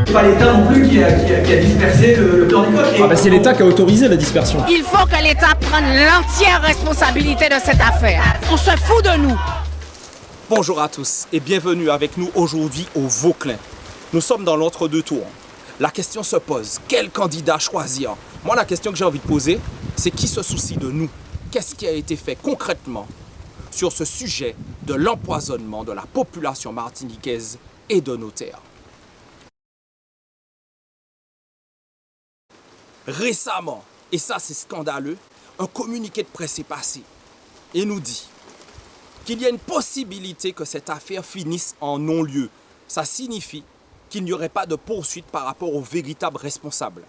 C'est pas l'État non plus qui a dispersé le chlordécone. C'est l'État qui a autorisé la dispersion. Il faut que l'État prenne l'entière responsabilité de cette affaire. On se fout de nous. Bonjour à tous et bienvenue avec nous aujourd'hui au Vauclin. Nous sommes dans l'entre-deux tours. La question se pose, quel candidat choisir? Moi, la question que j'ai envie de poser, c'est qui se soucie de nous? Qu'est-ce qui a été fait concrètement sur ce sujet de l'empoisonnement de la population martiniquaise et de nos terres? Récemment, et ça c'est scandaleux, un communiqué de presse est passé et nous dit qu'il y a une possibilité que cette affaire finisse en non-lieu. Ça signifie qu'il n'y aurait pas de poursuite par rapport aux véritables responsables.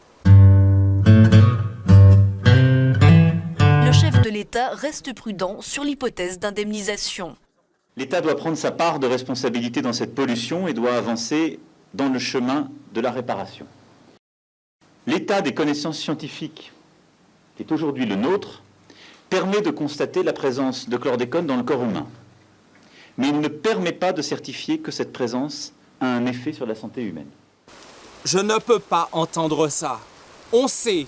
Le chef de l'État reste prudent sur l'hypothèse d'indemnisation. L'État doit prendre sa part de responsabilité dans cette pollution et doit avancer dans le chemin de la réparation. L'état des connaissances scientifiques, qui est aujourd'hui le nôtre, permet de constater la présence de chlordécone dans le corps humain. Mais il ne permet pas de certifier que cette présence a un effet sur la santé humaine. Je ne peux pas entendre ça. On sait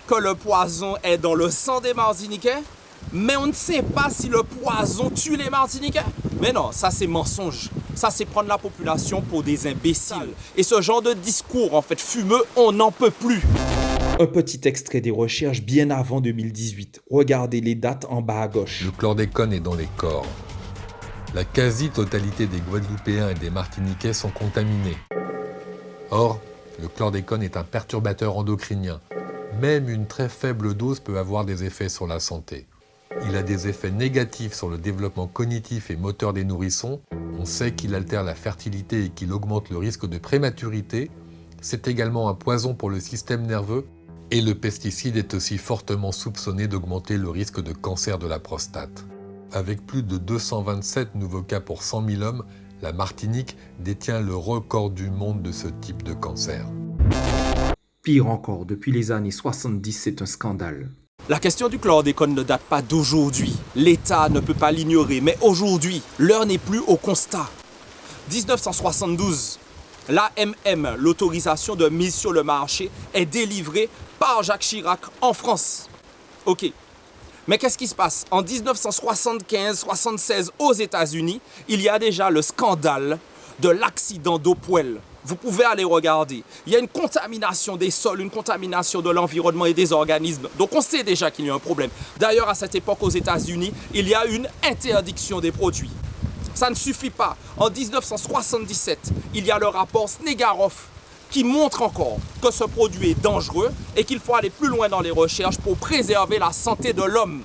que le poison est dans le sang des Martiniquais, mais on ne sait pas si le poison tue les Martiniquais. Mais non, ça c'est mensonge. Ça c'est prendre la population pour des imbéciles. Et ce genre de discours en fait fumeux, on n'en peut plus. Un petit extrait des recherches bien avant 2018. Regardez les dates en bas à gauche. Le chlordécone est dans les corps. La quasi-totalité des Guadeloupéens et des Martiniquais sont contaminés. Or, le chlordécone est un perturbateur endocrinien. Même une très faible dose peut avoir des effets sur la santé. Il a des effets négatifs sur le développement cognitif et moteur des nourrissons. On sait qu'il altère la fertilité et qu'il augmente le risque de prématurité. C'est également un poison pour le système nerveux. Et le pesticide est aussi fortement soupçonné d'augmenter le risque de cancer de la prostate. Avec plus de 227 nouveaux cas pour 100 000 hommes, la Martinique détient le record du monde de ce type de cancer. Pire encore, depuis les années 70, c'est un scandale. La question du chlordécone ne date pas d'aujourd'hui. L'État ne peut pas l'ignorer, mais aujourd'hui, l'heure n'est plus au constat. 1972, l'AMM, l'autorisation de mise sur le marché, est délivrée par Jacques Chirac en France. Ok. Mais qu'est-ce qui se passe? En 1975-76, aux États-Unis, il y a déjà le scandale de l'accident d'Hopewell. Vous pouvez aller regarder. Il y a une contamination des sols, une contamination de l'environnement et des organismes. Donc on sait déjà qu'il y a un problème. D'ailleurs, à cette époque, aux États-Unis, il y a une interdiction des produits. Ça ne suffit pas. En 1977, il y a le rapport Snegarov qui montre encore que ce produit est dangereux et qu'il faut aller plus loin dans les recherches pour préserver la santé de l'homme.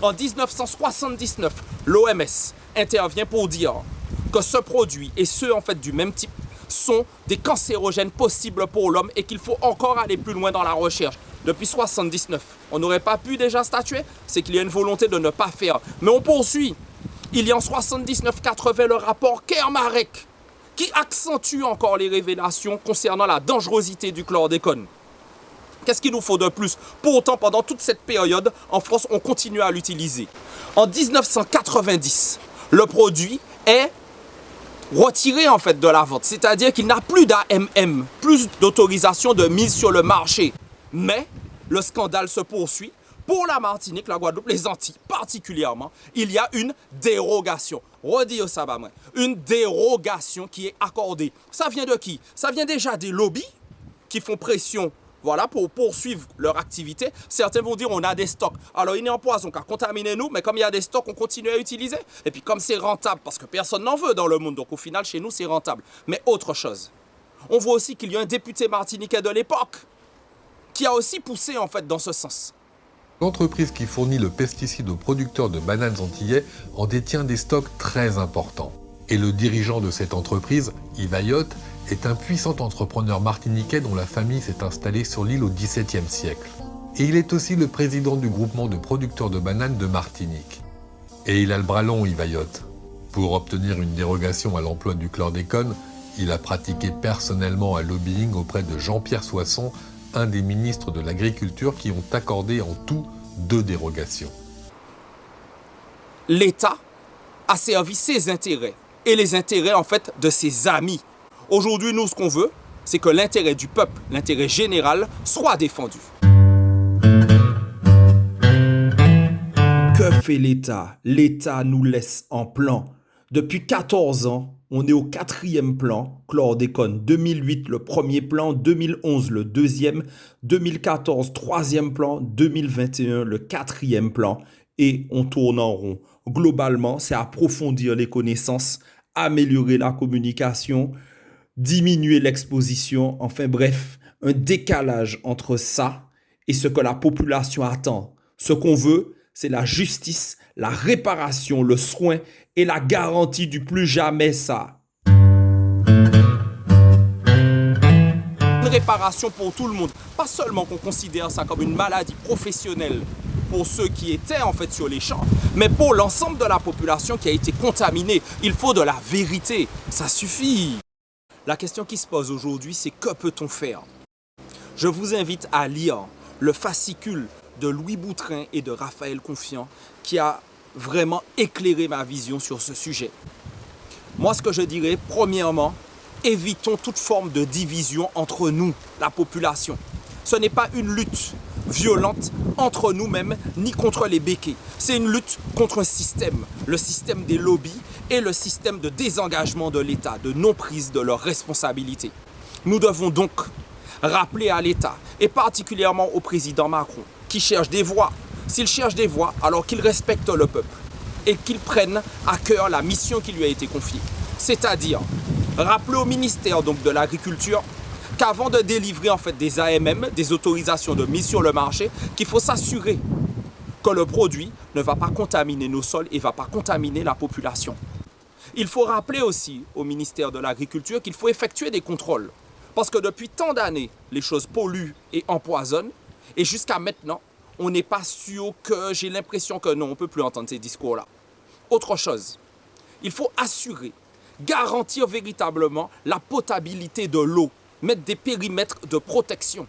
En 1979, l'OMS intervient pour dire que ce produit et ceux en fait du même type sont des cancérogènes possibles pour l'homme et qu'il faut encore aller plus loin dans la recherche. Depuis 1979, on n'aurait pas pu déjà statuer? C'est qu'il y a une volonté de ne pas faire. Mais on poursuit. Il y a en 79-80 le rapport Kermarek qui accentue encore les révélations concernant la dangerosité du chlordécone. Qu'est-ce qu'il nous faut de plus? Pourtant, pendant toute cette période, en France, on continue à l'utiliser. En 1990, le produit est retiré en fait de la vente, c'est-à-dire qu'il n'a plus d'AMM, plus d'autorisation de mise sur le marché. Mais le scandale se poursuit. Pour la Martinique, la Guadeloupe, les Antilles particulièrement, il y a une dérogation. Redire ça, bah, une dérogation qui est accordée. Ça vient de qui? Ça vient déjà des lobbies qui font pression, voilà, pour poursuivre leur activité. Certains vont dire on a des stocks. Alors il est en poison car contaminer nous, mais comme il y a des stocks, on continue à utiliser. Et puis comme c'est rentable, parce que personne n'en veut dans le monde, donc au final chez nous c'est rentable. Mais autre chose, on voit aussi qu'il y a un député martiniquais de l'époque qui a aussi poussé en fait dans ce sens. L'entreprise qui fournit le pesticide aux producteurs de bananes antillais en détient des stocks très importants. Et le dirigeant de cette entreprise, Yves Ayotte, est un puissant entrepreneur martiniquais dont la famille s'est installée sur l'île au XVIIe siècle. Et il est aussi le président du groupement de producteurs de bananes de Martinique. Et il a le bras long, Yves Ayotte. Pour obtenir une dérogation à l'emploi du chlordécone, il a pratiqué personnellement un lobbying auprès de Jean-Pierre Soisson, un des ministres de l'Agriculture qui ont accordé en tout 2 dérogations. L'État a servi ses intérêts et les intérêts en fait de ses amis. Aujourd'hui, nous, ce qu'on veut, c'est que l'intérêt du peuple, l'intérêt général, soit défendu. Que fait l'État? L'État nous laisse en plan. Depuis 14 ans, on est au 4e plan. Chlordécone, 2008, le premier plan, 2011, le deuxième, 2014, 3e plan, 2021, le 4e plan. Et on tourne en rond. Globalement, c'est approfondir les connaissances, améliorer la communication, diminuer l'exposition. Enfin bref, un décalage entre ça et ce que la population attend. Ce qu'on veut, c'est la justice, la réparation, le soin et la garantie du plus jamais ça. Une réparation pour tout le monde. Pas seulement qu'on considère ça comme une maladie professionnelle pour ceux qui étaient en fait sur les champs, mais pour l'ensemble de la population qui a été contaminée. Il faut de la vérité. Ça suffit. La question qui se pose aujourd'hui, c'est que peut-on faire? Je vous invite à lire le fascicule de Louis Boutrin et de Raphaël Confiant qui a vraiment éclairé ma vision sur ce sujet. Moi, ce que je dirais, premièrement, évitons toute forme de division entre nous, la population. Ce n'est pas une lutte violente entre nous-mêmes ni contre les béquets. C'est une lutte contre un système, le système des lobbies et le système de désengagement de l'État, de non-prise de leurs responsabilités. Nous devons donc rappeler à l'État, et particulièrement au président Macron, qui cherche des voix. S'il cherche des voix, alors qu'il respecte le peuple et qu'il prenne à cœur la mission qui lui a été confiée. C'est-à-dire, rappeler au ministère donc, de l'Agriculture qu'avant de délivrer en fait des AMM, des autorisations de mise sur le marché, qu'il faut s'assurer que le produit ne va pas contaminer nos sols et ne va pas contaminer la population. Il faut rappeler aussi au ministère de l'Agriculture qu'il faut effectuer des contrôles. Parce que depuis tant d'années, les choses polluent et empoisonnent. Et jusqu'à maintenant, on n'est pas sûr que j'ai l'impression que non, on ne peut plus entendre ces discours-là. Autre chose, il faut assurer, garantir véritablement la potabilité de l'eau, mettre des périmètres de protection.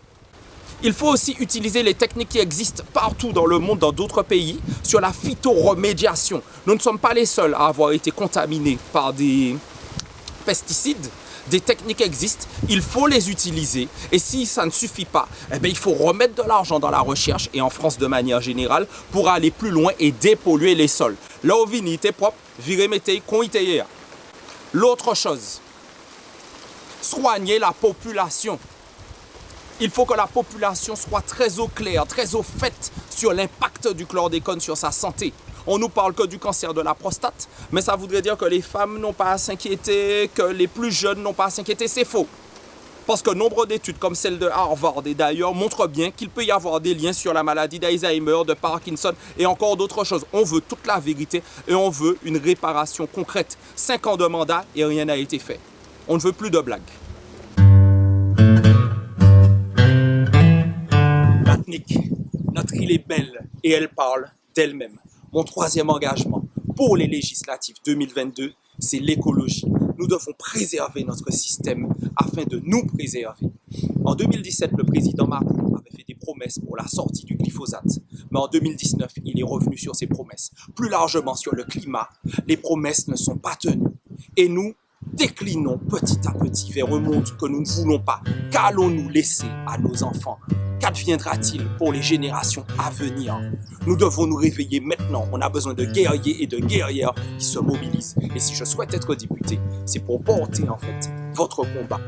Il faut aussi utiliser les techniques qui existent partout dans le monde, dans d'autres pays, sur la phytoremédiation. Nous ne sommes pas les seuls à avoir été contaminés par des pesticides. Des techniques existent, il faut les utiliser. Et si ça ne suffit pas, eh bien, il faut remettre de l'argent dans la recherche, et en France de manière générale, pour aller plus loin et dépolluer les sols. Là où vini était propre, virez mettez qu'on y était. L'autre chose, soigner la population. Il faut que la population soit très au clair, très au fait sur l'impact du chlordécone sur sa santé. On nous parle que du cancer de la prostate, mais ça voudrait dire que les femmes n'ont pas à s'inquiéter, que les plus jeunes n'ont pas à s'inquiéter. C'est faux. Parce que nombre d'études comme celle de Harvard et d'ailleurs montrent bien qu'il peut y avoir des liens sur la maladie d'Alzheimer, de Parkinson et encore d'autres choses. On veut toute la vérité et on veut une réparation concrète. 5 ans de mandat et rien n'a été fait. On ne veut plus de blagues. Notre île est belle et elle parle d'elle-même. Mon troisième engagement pour les législatives 2022, c'est l'écologie. Nous devons préserver notre système afin de nous préserver. En 2017, le président Macron avait fait des promesses pour la sortie du glyphosate. Mais en 2019, il est revenu sur ses promesses. Plus largement sur le climat, les promesses ne sont pas tenues. Et nous déclinons petit à petit vers un monde que nous ne voulons pas. Qu'allons-nous laisser à nos enfants ? Qu'adviendra-t-il pour les générations à venir? Nous devons nous réveiller maintenant. On a besoin de guerriers et de guerrières qui se mobilisent. Et si je souhaite être député, c'est pour porter en fait votre combat.